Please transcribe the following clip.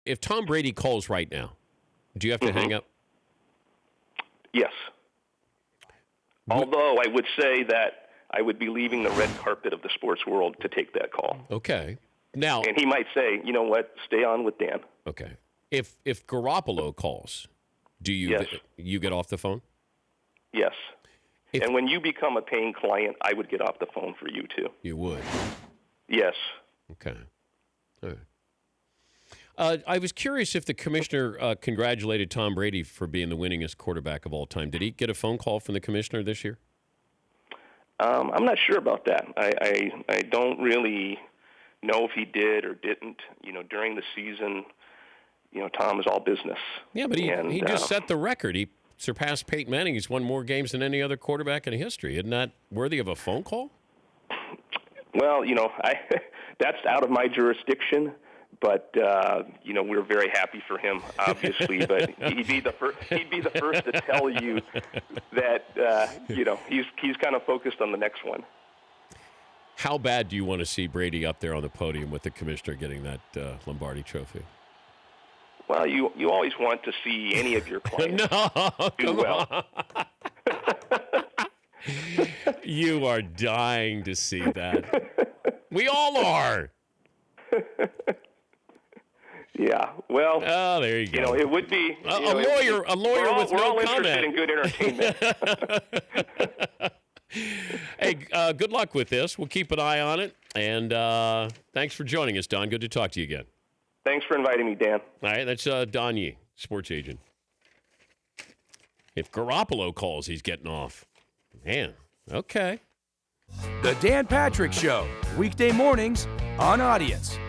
if Tom Brady calls right now, do you have to hang up? Yes. Although I would say that I would be leaving the red carpet of the sports world to take that call. Okay. Now, and he might say, you know what, stay on with Dan. Okay. If Garoppolo calls, do you you get off the phone? Yes. And when you become a paying client, I would get off the phone for you too. You would? Yes. Okay. All right. I was curious if the commissioner congratulated Tom Brady for being the winningest quarterback of all time. Did he get a phone call from the commissioner this year? I'm not sure about that. I don't really know if he did or didn't. During the season, Tom is all business. Yeah, but he just set the record. He surpassed Peyton Manning. He's won more games than any other quarterback in history. Isn't that worthy of a phone call? Well, that's out of my jurisdiction. But we're very happy for him, obviously. But he'd be the first to tell you that he's kind of focused on the next one. How bad do you want to see Brady up there on the podium with the commissioner getting that Lombardi Trophy? Well, you always want to see any of your clients do well. You are dying to see that. We all are. Yeah, well, there you go. It would be a lawyer with no comment. We're all interested in good entertainment. Hey, good luck with this. We'll keep an eye on it. And thanks for joining us, Don. Good to talk to you again. Thanks for inviting me, Dan. All right, that's Don Yee, sports agent. If Garoppolo calls, he's getting off. Man, okay. The Dan Patrick Show, weekday mornings on Audience.